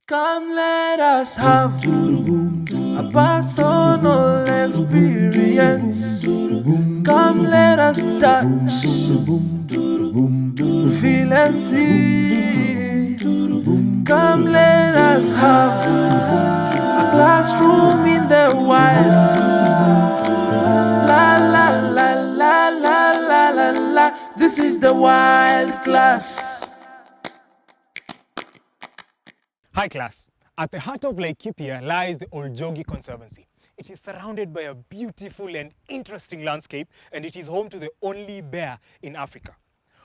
Come let us have a personal experience. Come let us touch, feel and see. Come let us have a classroom in the wild. La la la la la la la la. This is the wild class. Hi class. At the heart of Laikipia lies the old Jogi Conservancy. It is surrounded by a beautiful and interesting landscape, and it is home to the only bear in Africa.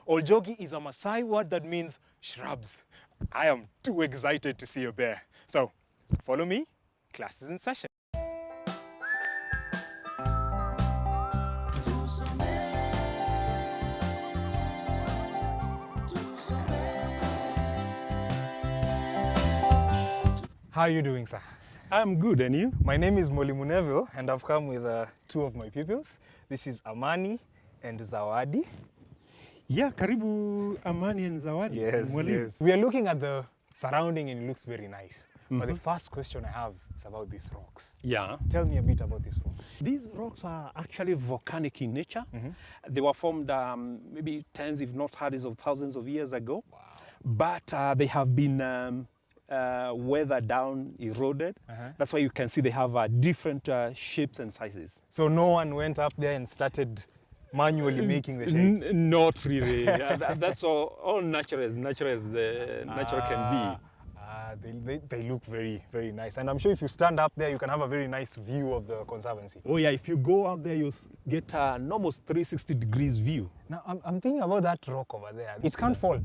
Old Jogi is a Maasai word that means shrubs. I am too excited to see a bear. So, follow me, class is in session. How are you doing, sir? I'm good, and you? My name is Mwalimu Neville, and I've come with two of my pupils. This is Amani and Zawadi. Yeah, karibu Amani and Zawadi. Yes. We are looking at the surrounding and it looks very nice. But the first question I have is about these rocks. Yeah. Tell me a bit about these rocks. These rocks are actually volcanic in nature. They were formed maybe tens, if not hundreds of thousands of years ago. Wow. But they have been weathered down, eroded. That's why you can see they have different shapes and sizes. So no one went up there and started manually making the shapes? Not really. That's all natural as natural can be. They look very, very nice. And I'm sure if you stand up there, you can have a very nice view of the Conservancy. Oh yeah, if you go out there, you'll get an almost 360 degrees view. Now, I'm thinking about that rock over there. It can't fall.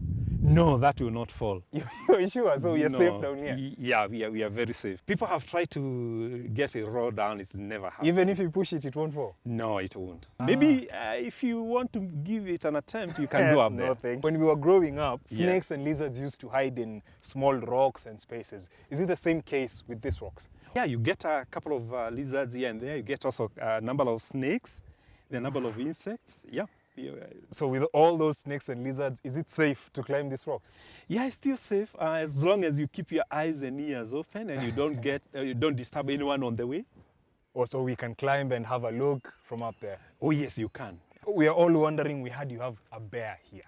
No, that will not fall. You're sure? So you're safe down here? Yeah, we are very safe. People have tried to get a roll down, it's never happened. Even if you push it, it won't fall? No, it won't. Maybe if you want to give it an attempt, you can go up there. Thanks. When we were growing up, snakes and lizards used to hide in small rocks and spaces. Is it the same case with these rocks? Yeah, you get a couple of lizards here and there. You get also a number of snakes, a number of insects. Yeah. So with all those snakes and lizards, is it safe to climb these rocks? Yeah, it's still safe as long as you keep your eyes and ears open and you don't you don't disturb anyone on the way. Also, we can climb and have a look from up there. Oh yes, you can. We are all wondering, we heard you have a bear here.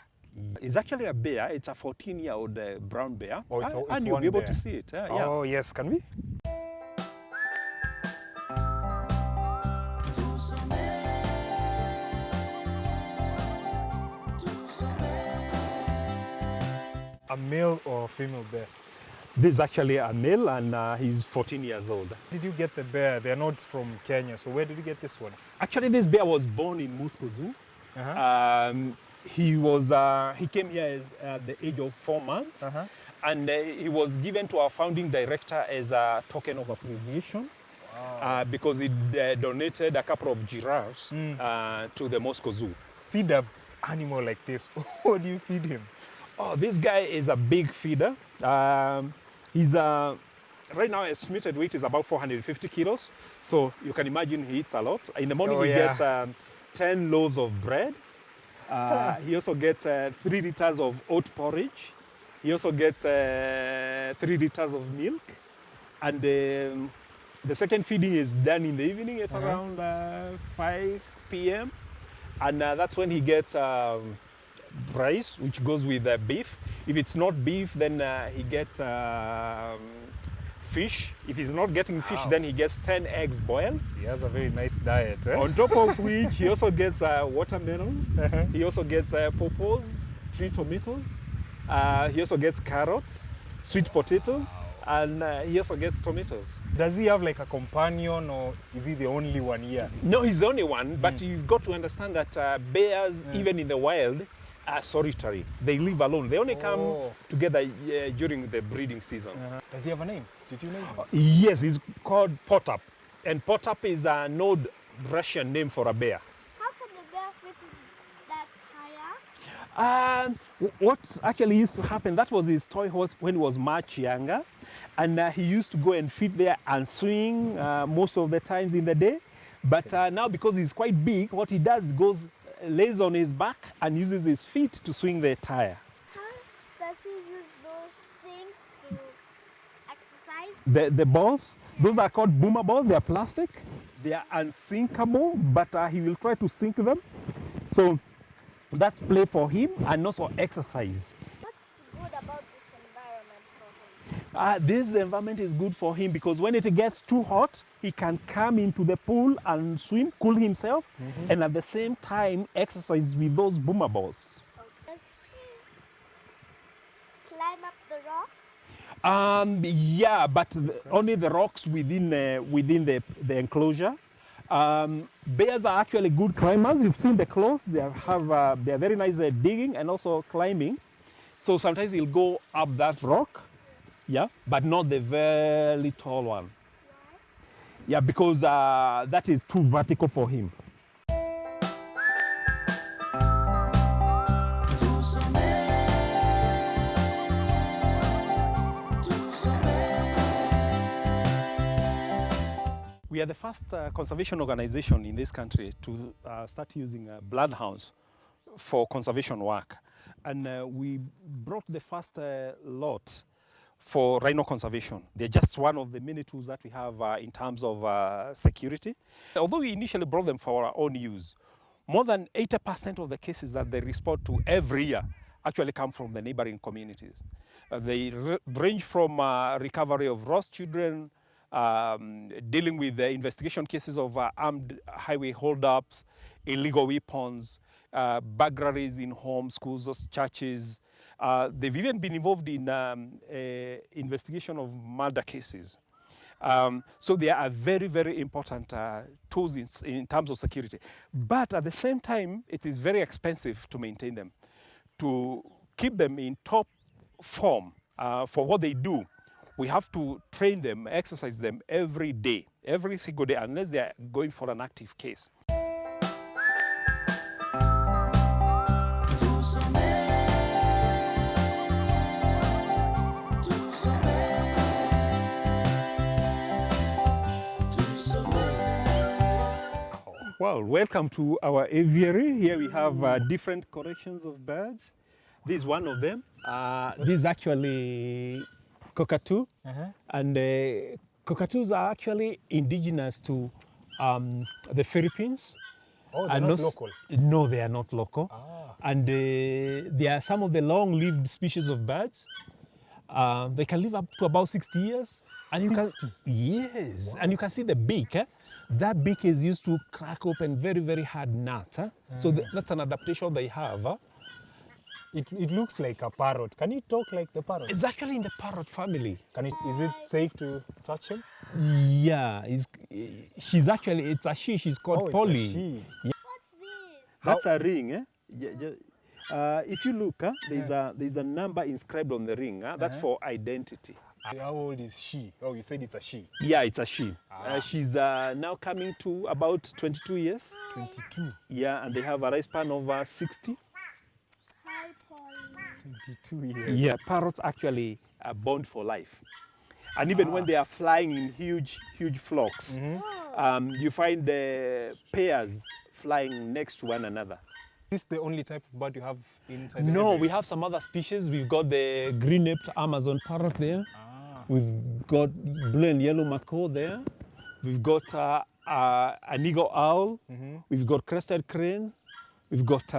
It's actually a bear. It's a 14-year-old brown bear. Oh, it's and you'll be able bear. to see it. Oh yes, can we? A male or female bear? This is actually a male and he's 14 years old. Did you get the bear? They're not from Kenya, so where did you get this one? Actually, this bear was born in Moscow Zoo. He came here at the age of 4 months, and he was given to our founding director as a token of appreciation. Wow. Because he donated a couple of giraffes to the Moscow Zoo. Feed an animal like this, what do you feed him? Oh, this guy is a big feeder. He's right now estimated weight is about 450 kilos. So you can imagine he eats a lot. In the morning he gets 10 loaves of bread. He also gets 3 liters of oat porridge. He also gets 3 liters of milk. And the second feeding is done in the evening at around 5 p.m. And that's when he gets rice, which goes with beef. If it's not beef, then he gets fish. If he's not getting fish, then he gets 10 eggs boiled. He has a very nice diet. On top of which, he also gets watermelon. He also gets pawpaws, 3 tomatoes. He also gets carrots, sweet potatoes, and he also gets tomatoes. Does he have like a companion, or is he the only one here? No, he's the only one, but you've got to understand that bears, even in the wild, are solitary. They live alone. They only come together during the breeding season. Does he have a name? Did you name him? Yes, he's called Potap. And Potap is an old Russian name for a bear. How can the bear fit in that tire? What actually used to happen, that was his toy horse when he was much younger. And he used to go and fit there and swing most of the times in the day. But now, because he's quite big, what he does is lays on his back and uses his feet to swing the tire. How does he use those things to the balls, those are called boomer balls. They are plastic. They are unsinkable, but he will try to sink them. So that's play for him and also exercise. What's good about this environment for him? This environment is good for him because when it gets too hot, he can come into the pool and swim, cool himself, and at the same time exercise with those boomer balls. Does he climb up the rock? Yeah, but only the rocks within the enclosure. Bears are actually good climbers. You've seen the claws. They are very nice at digging and also climbing. So sometimes he'll go up that rock, yeah, but not the very tall one. Why? Yeah, because that is too vertical for him. We are the first conservation organization in this country to start using bloodhounds for conservation work. And we brought the first lot for rhino conservation. They're just one of the many tools that we have in terms of security. Although we initially brought them for our own use, more than 80% of the cases that they respond to every year actually come from the neighboring communities. They range from recovery of lost children, dealing with the investigation cases of armed highway holdups, illegal weapons, burglaries in homes, schools, churches. They've even been involved in investigation of murder cases. So they are very, very important tools in terms of security. But at the same time, it is very expensive to maintain them. To keep them in top form for what they do, we have to train them, exercise them every day, every single day, unless they are going for an active case. Well, welcome to our aviary. Here we have different collections of birds. This is one of them. This is actually cockatoo, and cockatoos are actually indigenous to the Philippines. Oh, they're not local? No, they are not local. And they are some of the long-lived species of birds. They can live up to about 60 years. And you can, yes, wow. And you can see the beak. That beak is used to crack open very, very hard nuts. So that's an adaptation they have. It looks like a parrot. Can it talk like the parrot? It's actually in the parrot family. Is it safe to touch him? Yeah, she's actually, it's a she. She's called Polly. It's a she. Yeah. What's this? That's a ring. If you look, there's a number inscribed on the ring. That's for identity. How old is she? Oh, you said it's a she. Yeah, it's a she. She's now coming to about 22 years. 22? Yeah, and they have a lifespan of 60. Hi, Polly. 22 years. Yeah, parrots actually are born for life. And even when they are flying in huge flocks, you find the pairs flying next to one another. Is this the only type of bird you have inside? No, we have some other species. We've got the green-naped Amazon parrot there. We've got blue and yellow macaw there. We've got an eagle owl. We've got crested cranes. We've got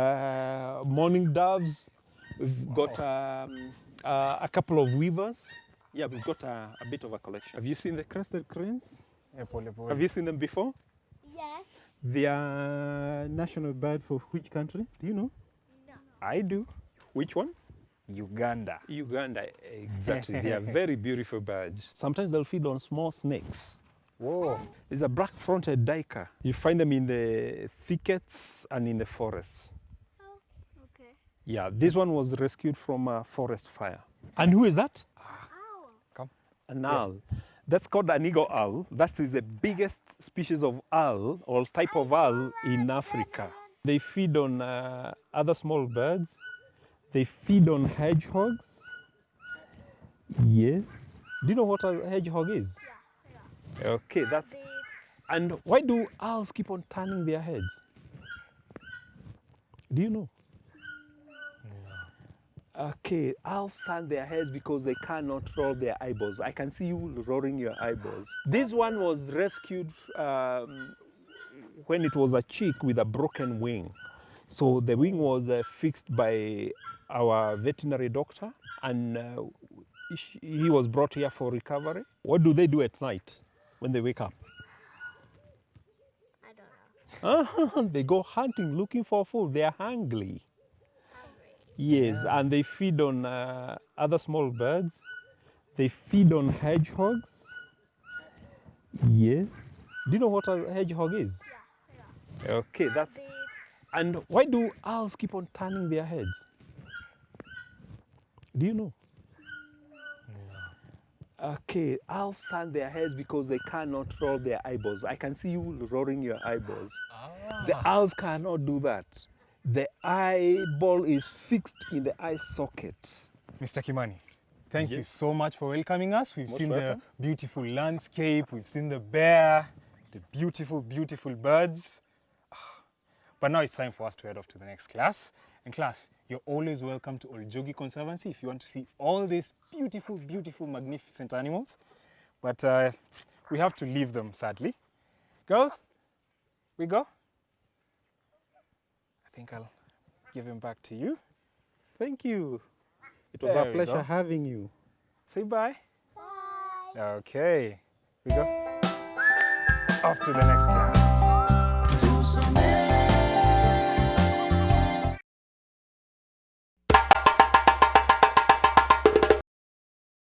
mourning doves. We've got a couple of weavers. Yeah, we've got a bit of a collection. Have you seen the crested cranes? Have you seen them before? Yes. They are national bird for which country? Do you know? No. I do. Which one? Uganda. Uganda, exactly. They are very beautiful birds. Sometimes they'll feed on small snakes. Whoa. There's a black-fronted duiker. You find them in the thickets and in the forests. Oh, okay. Yeah, this one was rescued from a forest fire. And who is that? Owl. Come. An owl. That's called an eagle owl. That is the biggest species of owl or type of owl in Africa. They feed on other small birds. They feed on hedgehogs. Yes. Do you know what a hedgehog is? Yeah. Okay, that's... And why do owls keep on turning their heads? Do you know? Okay, I'll stand their heads because they cannot roll their eyeballs. I can see you rolling your eyeballs. This one was rescued when it was a chick with a broken wing. So the wing was fixed by our veterinary doctor, and he was brought here for recovery. What do they do at night when they wake up? I don't know. They go hunting, looking for food. They are hungry. Hungry. Yes, and they feed on other small birds. They feed on hedgehogs. Yes. Do you know what a hedgehog is? Yeah. Okay, that's. Rabbits. And why do owls keep on turning their heads? Do you know? Okay, owls turn their heads because they cannot roll their eyeballs. I can see you rolling your eyeballs. The owls cannot do that. The eyeball is fixed in the eye socket. Mr. Kimani, thank you Yes. so much for welcoming us. We've Most seen welcome. the beautiful landscape, we've seen the bear, the beautiful, beautiful birds. But now it's time for us to head off to the next class. And class, you're always welcome to Jogi Conservancy if you want to see all these beautiful, beautiful, magnificent animals. But we have to leave them, sadly. Girls, we go? I think I'll give him back to you. Thank you. It was There a we pleasure go. having you. Say bye. Bye. Okay, we go. Off to the next class.